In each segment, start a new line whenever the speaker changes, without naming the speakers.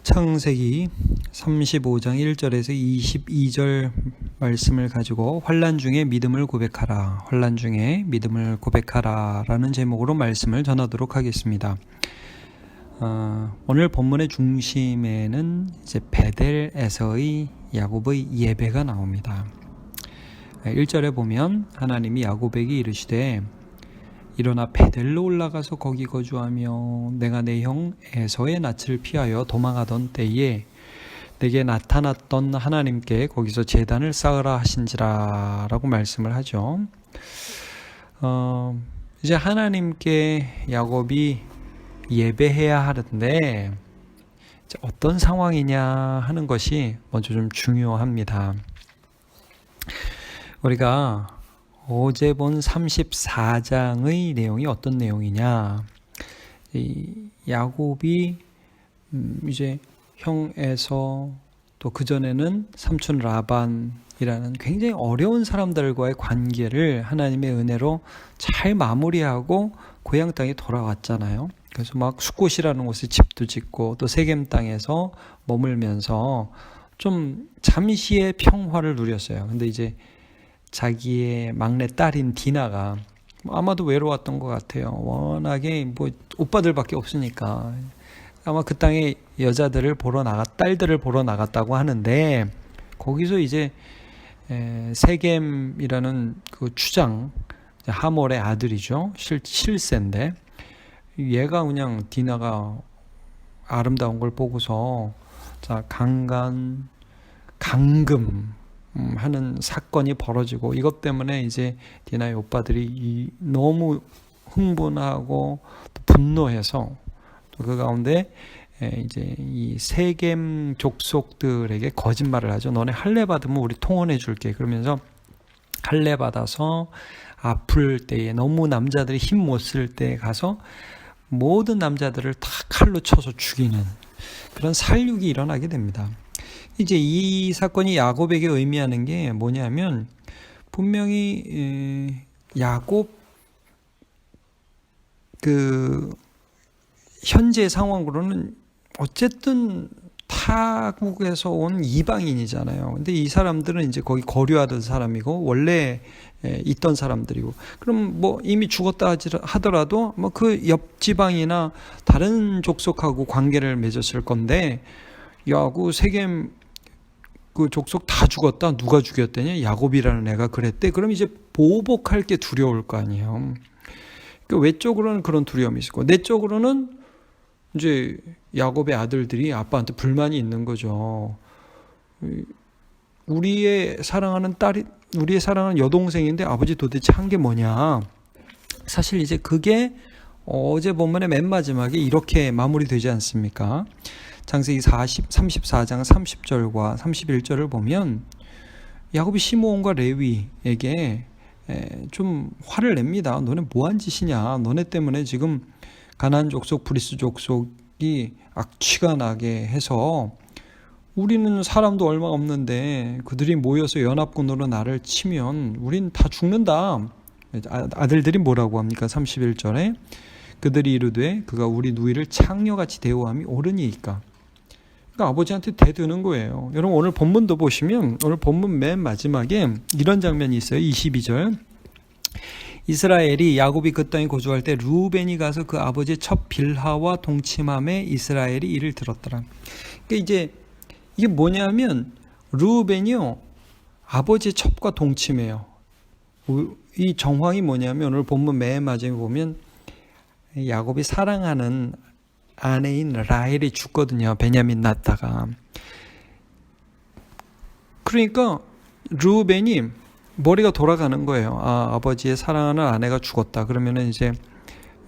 창세기 35장 1절에서 22절 말씀을 가지고 환난 중에 믿음을 고백하라, 환난 중에 믿음을 고백하라 라는 제목으로 말씀을 전하도록 하겠습니다. 오늘 본문의 중심에는 이제 베델에서의 야곱의 예배가 나옵니다. 1절에 보면 하나님이 야곱에게 이르시되 일어나 베델로 올라가서 거기 거주하며 내가 내 형 에서의 낯을 피하여 도망하던 때에 내게 나타났던 하나님께 거기서 제단을 쌓으라 하신지라 라고 말씀을 하죠. 이제 하나님께 야곱이 예배해야 하는데 어떤 상황이냐 하는 것이 먼저 좀 중요합니다. 우리가 어제 본 34장의 내용이 어떤 내용이냐, 야곱이 이제 형 에서 또 그전에는 삼촌 라반이라는 굉장히 어려운 사람들과의 관계를 하나님의 은혜로 잘 마무리하고 고향 땅에 돌아왔잖아요. 그래서 막 숫곳이라는 곳에 집도 짓고 또 세겜 땅에서 머물면서 좀 잠시의 평화를 누렸어요. 근데 이제 자기의 막내 딸인 디나가 아마도 외로웠던 것 같아요. 워낙에 뭐 오빠들밖에 없으니까 아마 그 땅에 여자들을 딸들을 보러 나갔다고 하는데, 거기서 이제 세겜이라는 그 추장, 하몰의 아들이죠. 실세인데 얘가 그냥 디나가 아름다운 걸 보고서 강금 하는 사건이 벌어지고, 이것 때문에 이제 디나의 오빠들이 너무 흥분하고 분노해서 또 그 가운데 이제 이 세겜 족속들에게 거짓말을 하죠. 너네 할례 받으면 우리 통원해 줄게. 그러면서 할례 받아서 아플 때에, 너무 남자들이 힘 못 쓸 때 가서 모든 남자들을 다 칼로 쳐서 죽이는 그런 살육이 일어나게 됩니다. 이제 이 사건이 야곱에게 의미하는 게 뭐냐면, 분명히 야곱 현재 상황으로는 어쨌든 타국에서 온 이방인이잖아요. 근데 이 사람들은 이제 거기 거류하던 사람이고 원래 있던 사람들이고, 그럼 뭐 이미 죽었다 하더라도 뭐 그 옆 지방이나 다른 족속하고 관계를 맺었을 건데, 야구 세겜 그 족속 다 죽었다. 누가 죽였더니 야곱이라는 애가 그랬대. 그럼 이제 보복할 게 두려울 거 아니에요. 그 외적으로는 그런 두려움이 있고, 내적으로는 이제 야곱의 아들들이 아빠한테 불만이 있는 거죠. 우리의 사랑하는 여동생인데 아버지 도대체 한 게 뭐냐. 사실 이제 그게 어제 본문의 맨 마지막에 이렇게 마무리되지 않습니까? 창세기 34장 30절과 31절을 보면 야곱이 시므온과 레위에게 좀 화를 냅니다. 너네 뭐한 짓이냐. 너네 때문에 지금 가나안 족속, 브리스 족속이 악취가 나게 해서 우리는 사람도 얼마 없는데 그들이 모여서 연합군으로 나를 치면 우린 다 죽는다. 아들들이 뭐라고 합니까? 31절에 그들이 이르되 그가 우리 누이를 창녀같이 대우함이 옳으니이까. 그러니까 아버지한테 대드는 거예요. 여러분 오늘 본문도 보시면, 오늘 본문 맨 마지막에 이런 장면이 있어요. 22절. 이스라엘이 야곱이 그 땅에 거주할 때 르우벤이 가서 그 아버지의 첩 빌하와 동침함에 이스라엘이 이를 들었더라. 그러니까 이제 이게 뭐냐면 르우벤이요 아버지의 첩과 동침해요. 이 정황이 뭐냐면 오늘 본문 맨 마지막에 보면 야곱이 사랑하는 아내인 라헬이 죽거든요. 베냐민 낳다가. 그러니까 르우벤이 머리가 돌아가는 거예요. 아버지의 사랑하는 아내가 죽었다. 그러면은 이제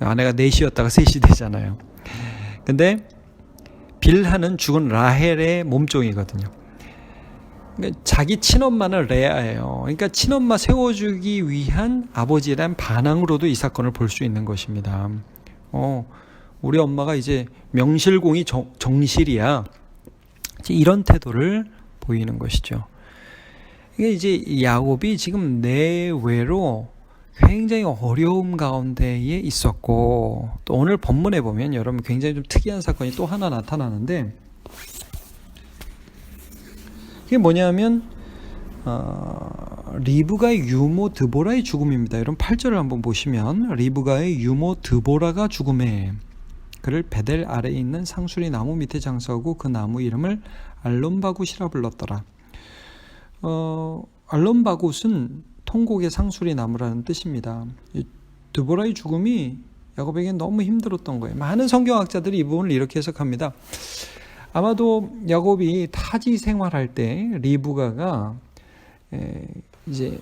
아내가 넷이었다가 셋이 되잖아요. 근데 빌하는 죽은 라헬의 몸종이거든요. 그러니까 자기 친엄마는 레아예요. 그러니까 친엄마 세워주기 위한 아버지에 대한 반항으로도 이 사건을 볼 수 있는 것입니다. 우리 엄마가 이제 명실공히 정실이야. 이런 태도를 보이는 것이죠. 이게 이제 야곱이 지금 내외로 굉장히 어려움 가운데에 있었고, 또 오늘 본문에 보면 여러분 굉장히 좀 특이한 사건이 또 하나 나타나는데, 이게 뭐냐면 리브가의 유모 드보라의 죽음입니다. 여러분 8절을 한번 보시면 리브가의 유모 드보라가 죽음에 그를 베델 아래에 있는 상수리 나무 밑에 장사하고 그 나무 이름을 알론바굿이라 불렀더라. 알론바굿은 통곡의 상수리 나무라는 뜻입니다. 이 드보라의 죽음이 야곱에게 너무 힘들었던 거예요. 많은 성경학자들이 이 부분을 이렇게 해석합니다. 아마도 야곱이 타지 생활할 때 리브가가 이제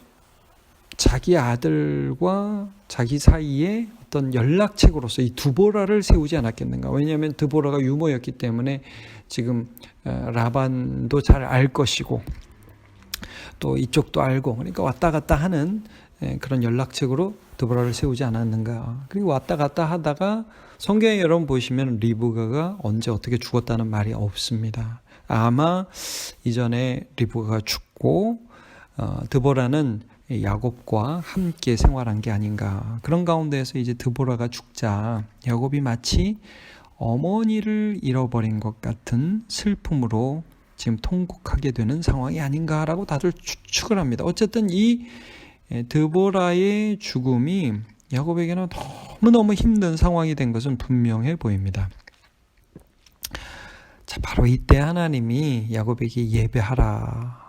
자기 아들과 자기 사이에 어떤 연락책으로서 이 드보라를 세우지 않았겠는가. 왜냐하면 드보라가 유모였기 때문에 지금 라반도 잘 알 것이고 또 이쪽도 알고, 그러니까 왔다 갔다 하는 그런 연락책으로 드보라를 세우지 않았는가. 그리고 왔다 갔다 하다가 성경에 여러분 보시면 리브가가 언제 어떻게 죽었다는 말이 없습니다. 아마 이전에 리브가가 죽고 드보라는 야곱과 함께 생활한 게 아닌가. 그런 가운데에서 이제 드보라가 죽자 야곱이 마치 어머니를 잃어버린 것 같은 슬픔으로 지금 통곡하게 되는 상황이 아닌가라고 다들 추측을 합니다. 어쨌든 이 드보라의 죽음이 야곱에게는 너무너무 힘든 상황이 된 것은 분명해 보입니다. 자, 바로 이때 하나님이 야곱에게 예배하라,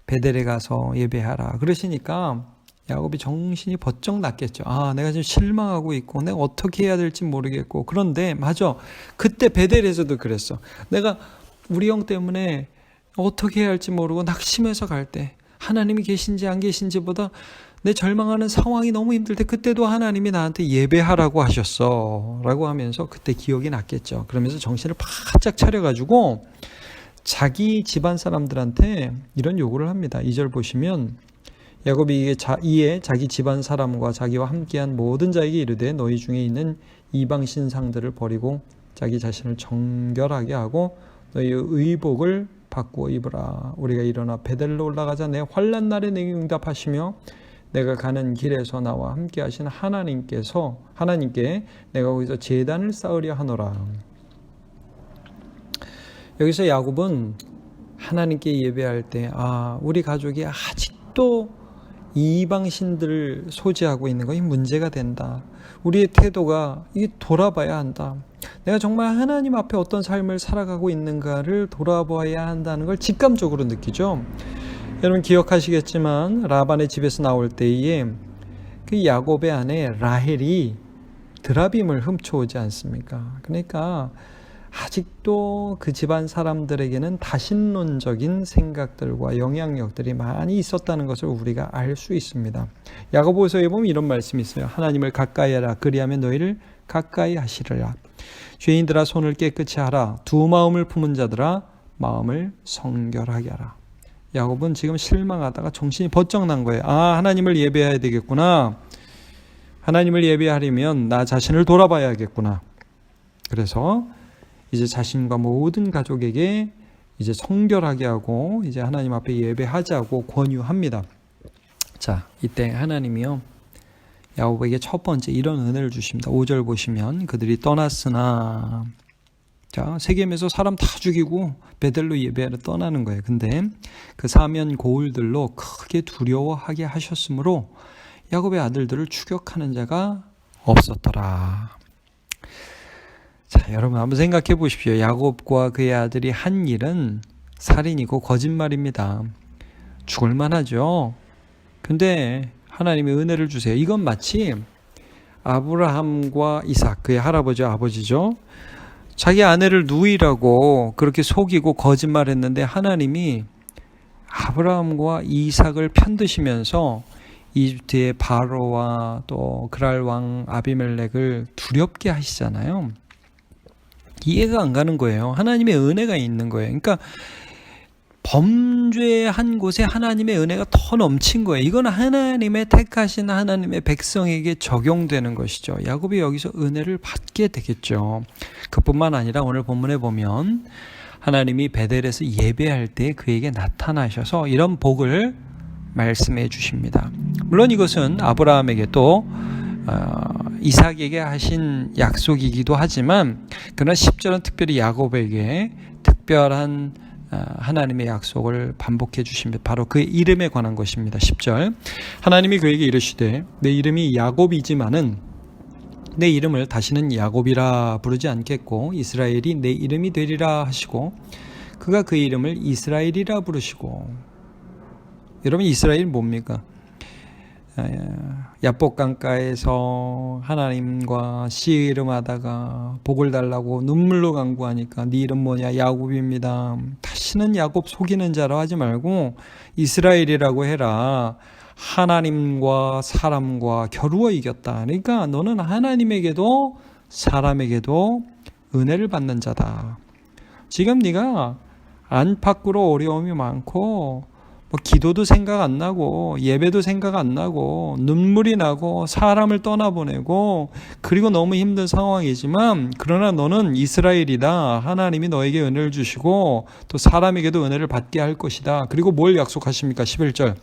베델에 가서 예배하라 그러시니까 야곱이 정신이 번쩍 났겠죠. 내가 지금 실망하고 있고 내가 어떻게 해야 될지 모르겠고. 그런데 맞아, 그때 베델에서도 그랬어. 내가 우리 형 때문에 어떻게 해야 할지 모르고 낙심해서 갈 때 하나님이 계신지 안 계신지보다 내 절망하는 상황이 너무 힘들 때 그때도 하나님이 나한테 예배하라고 하셨어 라고 하면서 그때 기억이 났겠죠. 그러면서 정신을 바짝 차려가지고 자기 집안 사람들한테 이런 요구를 합니다. 2절 보시면 야곱이 이에 자기 집안 사람과 자기와 함께한 모든 자에게 이르되 너희 중에 있는 이방 신상들을 버리고 자기 자신을 정결하게 하고 너희의 의복을 바꾸어 입으라. 우리가 일어나 베델로 올라가자. 내 환난 날에 내게 응답하시며 내가 가는 길에서 나와 함께 하신 하나님께 내가 거기서 제단을 쌓으려 하노라. 여기서 야곱은 하나님께 예배할 때 우리 가족이 아직도 이방신들을 소지하고 있는 것이 문제가 된다. 우리의 태도가 이게 돌아봐야 한다. 내가 정말 하나님 앞에 어떤 삶을 살아가고 있는가를 돌아봐야 한다는 걸 직감적으로 느끼죠. 여러분 기억하시겠지만 라반의 집에서 나올 때에 그 야곱의 아내 라헬이 드라빔을 훔쳐오지 않습니까? 그러니까 아직도 그 집안 사람들에게는 다신론적인 생각들과 영향력들이 많이 있었다는 것을 우리가 알 수 있습니다. 야고보서에 보면 이런 말씀이 있어요. 하나님을 가까이 하라. 그리하면 너희를 가까이 하시리라. 죄인들아 손을 깨끗이 하라. 두 마음을 품은 자들아 마음을 성결하게 하라. 야곱은 지금 실망하다가 정신이 번쩍 난 거예요. 하나님을 예배해야 되겠구나. 하나님을 예배하려면 나 자신을 돌아봐야겠구나. 그래서 이제 자신과 모든 가족에게 이제 성결하게 하고 이제 하나님 앞에 예배하자고 권유합니다. 자, 이때 하나님이요 야곱에게 첫 번째 이런 은혜를 주십니다. 5절 보시면 그들이 떠났으나, 자, 세겜에서 사람 다 죽이고 베델로 예배하러 떠나는 거예요. 근데 그 사면 고울들로 크게 두려워하게 하셨으므로 야곱의 아들들을 추격하는 자가 없었더라. 자, 여러분 한번 생각해 보십시오. 야곱과 그의 아들이 한 일은 살인이고 거짓말입니다. 죽을 만하죠. 근데 하나님이 은혜를 주세요. 이건 마치 아브라함과 이삭, 그의 할아버지 아버지죠. 자기 아내를 누이라고 그렇게 속이고 거짓말했는데 하나님이 아브라함과 이삭을 편드시면서 이집트의 바로와 또 그랄 왕 아비멜렉을 두렵게 하시잖아요. 이해가 안 가는 거예요. 하나님의 은혜가 있는 거예요. 그러니까 범죄한 곳에 하나님의 은혜가 더 넘친 거예요. 이건 하나님의 택하신 하나님의 백성에게 적용되는 것이죠. 야곱이 여기서 은혜를 받게 되겠죠. 그뿐만 아니라 오늘 본문에 보면 하나님이 베델에서 예배할 때 그에게 나타나셔서 이런 복을 말씀해 주십니다. 물론 이것은 아브라함에게 또 이삭에게 하신 약속이기도 하지만 그러나 10절은 특별히 야곱에게 특별한 하나님의 약속을 반복해 주십니다. 바로 그 이름에 관한 것입니다. 10절 하나님이 그에게 이르시되 내 이름이 야곱이지만은 내 이름을 다시는 야곱이라 부르지 않겠고 이스라엘이 내 이름이 되리라 하시고 그가 그 이름을 이스라엘이라 부르시고. 여러분 이스라엘 뭡니까? 야복강가에서 하나님과 씨름하다가 복을 달라고 눈물로 간구하니까 네 이름 뭐냐? 야곱입니다. 다시는 야곱 속이는 자로 하지 말고 이스라엘이라고 해라. 하나님과 사람과 겨루어 이겼다. 그러니까 너는 하나님에게도 사람에게도 은혜를 받는 자다. 지금 네가 안팎으로 어려움이 많고 뭐 기도도 생각 안 나고 예배도 생각 안 나고 눈물이 나고 사람을 떠나보내고 그리고 너무 힘든 상황이지만 그러나 너는 이스라엘이다. 하나님이 너에게 은혜를 주시고 또 사람에게도 은혜를 받게 할 것이다. 그리고 뭘 약속하십니까? 11절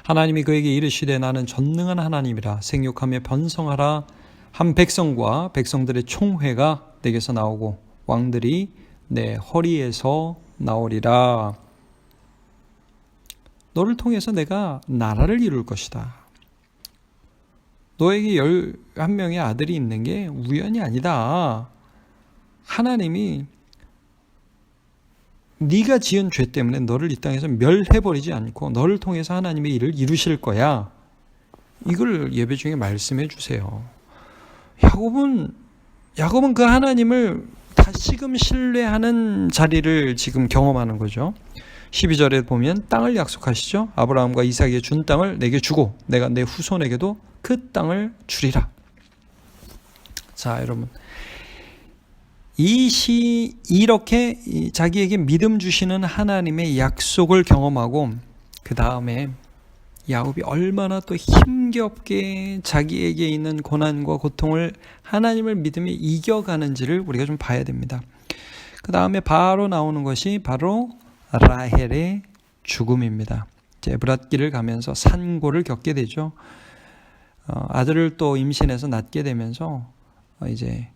하나님이 그에게 이르시되 나는 전능한 하나님이라 생육하며 번성하라. 한 백성과 백성들의 총회가 내게서 나오고 왕들이 내 허리에서 나오리라. 너를 통해서 내가 나라를 이룰 것이다. 너에게 11명의 아들이 있는 게 우연이 아니다. 하나님이 네가 지은 죄 때문에 너를 이 땅에서 멸해버리지 않고 너를 통해서 하나님의 일을 이루실 거야. 이걸 예배 중에 말씀해 주세요. 야곱은 그 하나님을 다시금 신뢰하는 자리를 지금 경험하는 거죠. 12절에 보면 땅을 약속하시죠. 아브라함과 이삭에게 준 땅을 내게 주고 내가 내 후손에게도 그 땅을 주리라. 자, 여러분 이렇게 자기에게 믿음 주시는 하나님의 약속을 경험하고 그 다음에 야곱이 얼마나 또 힘겹게 자기에게 있는 고난과 고통을 하나님을 믿으며 이겨가는지를 우리가 좀 봐야 됩니다. 그 다음에 바로 나오는 것이 바로 라헬의 죽음입니다. 에브랏길을 가면서 산고를 겪게 되죠. 아들을 또 임신해서 낳게 되면서 이제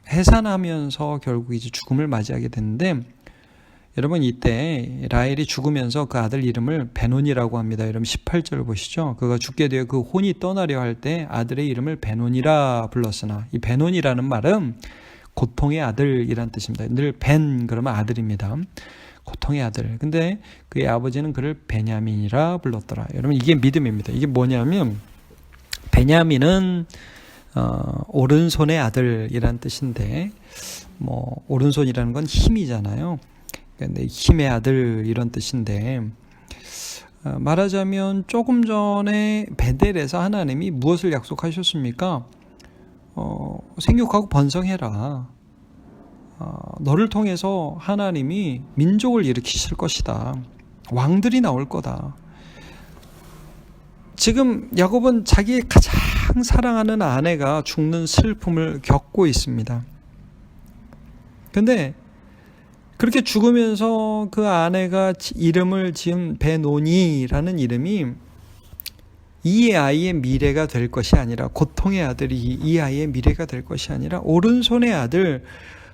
해산하면서 결국 이제 죽음을 맞이하게 되는데 여러분 이때 라헬이 죽으면서 그 아들 이름을 베논이라고 합니다. 여러분 18절을 보시죠. 그가 죽게 되어 그 혼이 떠나려 할 때 아들의 이름을 베논이라 불렀으나 이 베논이라는 말은 고통의 아들이란 뜻입니다. 늘 벤 그러면 아들입니다. 고통의 아들. 근데 그의 아버지는 그를 베냐민이라 불렀더라. 여러분 이게 믿음입니다. 이게 뭐냐면 베냐민은 오른손의 아들이란 뜻인데 뭐 오른손이라는 건 힘이잖아요. 근데 힘의 아들 이런 뜻인데 말하자면 조금 전에 베델에서 하나님이 무엇을 약속하셨습니까? 생육하고 번성해라. 너를 통해서 하나님이 민족을 일으키실 것이다. 왕들이 나올 거다. 지금 야곱은 자기의 가장 사랑하는 아내가 죽는 슬픔을 겪고 있습니다. 근데 그렇게 죽으면서 그 아내가 이름을 지은 베노니라는 이름이 이 아이의 미래가 될 것이 아니라 고통의 아들이 이 아이의 미래가 될 것이 아니라 오른손의 아들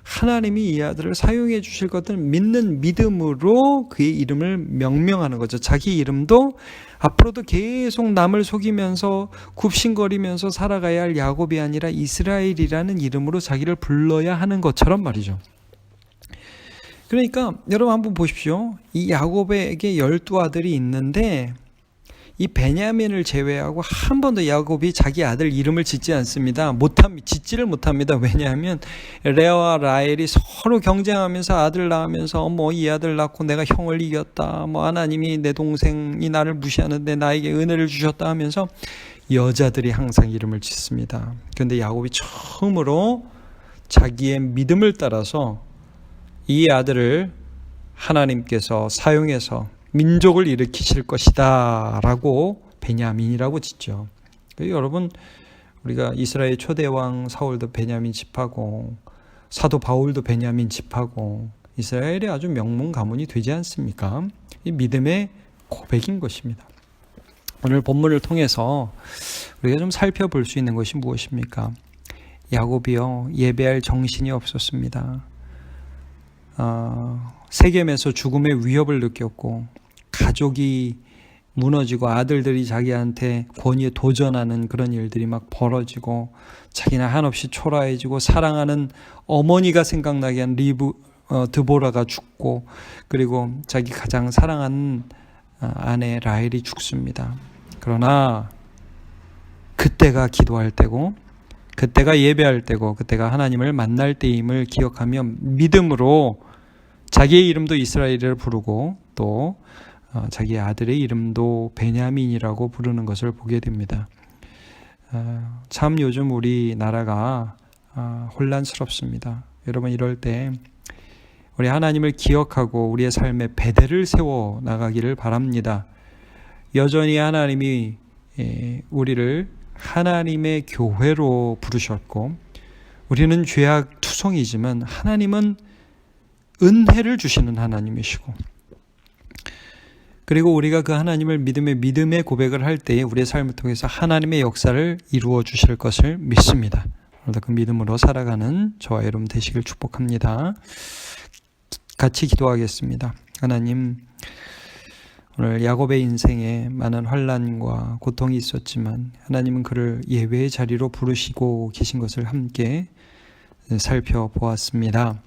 하나님이 이 아들을 사용해 주실 것을 믿는 믿음으로 그의 이름을 명명하는 거죠. 자기 이름도 앞으로도 계속 남을 속이면서 굽신거리면서 살아가야 할 야곱이 아니라 이스라엘이라는 이름으로 자기를 불러야 하는 것처럼 말이죠. 그러니까 여러분 한번 보십시오. 이 야곱에게 12아들이 있는데 이 베냐민을 제외하고 한 번도 야곱이 자기 아들 이름을 짓지 않습니다. 짓지를 못합니다. 왜냐하면 레아와 라헬이 서로 경쟁하면서 아들 낳으면서 뭐 이 아들 낳고 내가 형을 이겼다. 뭐 하나님이 내 동생이 나를 무시하는데 나에게 은혜를 주셨다 하면서 여자들이 항상 이름을 짓습니다. 그런데 야곱이 처음으로 자기의 믿음을 따라서 이 아들을 하나님께서 사용해서 민족을 일으키실 것이다 라고 베냐민이라고 짓죠. 여러분 우리가 이스라엘 초대왕 사울도 베냐민 집하고 사도 바울도 베냐민 집하고 이스라엘의 아주 명문 가문이 되지 않습니까? 이 믿음의 고백인 것입니다. 오늘 본문을 통해서 우리가 좀 살펴볼 수 있는 것이 무엇입니까? 야곱이요 예배할 정신이 없었습니다. 세겜에서 죽음의 위협을 느꼈고 가족이 무너지고 아들들이 자기한테 권위에 도전하는 그런 일들이 막 벌어지고 자기는 한없이 초라해지고 사랑하는 어머니가 생각나게 한 드보라가 죽고 그리고 자기 가장 사랑하는 아내 라헬이 죽습니다. 그러나 그때가 기도할 때고 그때가 예배할 때고 그때가 하나님을 만날 때임을 기억하며 믿음으로 자기의 이름도 이스라엘을 부르고 또 자기 아들의 이름도 베냐민이라고 부르는 것을 보게 됩니다. 참 요즘 우리나라가 혼란스럽습니다. 여러분 이럴 때 우리 하나님을 기억하고 우리의 삶에 배대를 세워 나가기를 바랍니다. 여전히 하나님이 우리를 하나님의 교회로 부르셨고 우리는 죄악 투성이지만 하나님은 은혜를 주시는 하나님이시고 그리고 우리가 그 하나님을 믿음의 고백을 할 때에 우리의 삶을 통해서 하나님의 역사를 이루어 주실 것을 믿습니다. 오늘도 그 믿음으로 살아가는 저와 여러분 되시길 축복합니다. 같이 기도하겠습니다. 하나님, 오늘 야곱의 인생에 많은 환난과 고통이 있었지만 하나님은 그를 예배의 자리로 부르시고 계신 것을 함께 살펴보았습니다.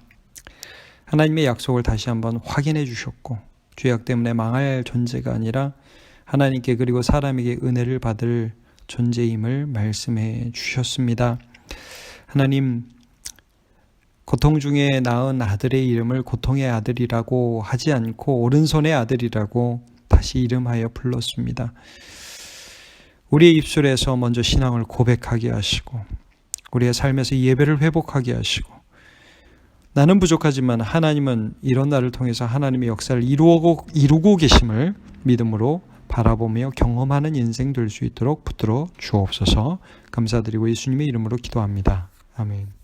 하나님의 약속을 다시 한번 확인해 주셨고 죄악 때문에 망할 존재가 아니라 하나님께 그리고 사람에게 은혜를 받을 존재임을 말씀해 주셨습니다. 하나님, 고통 중에 낳은 아들의 이름을 고통의 아들이라고 하지 않고 오른손의 아들이라고 다시 이름하여 불렀습니다. 우리의 입술에서 먼저 신앙을 고백하게 하시고 우리의 삶에서 예배를 회복하게 하시고 나는 부족하지만 하나님은 이런 나를 통해서 하나님의 역사를 이루고 계심을 믿음으로 바라보며 경험하는 인생 될 수 있도록 붙들어 주옵소서. 감사드리고 예수님의 이름으로 기도합니다. 아멘.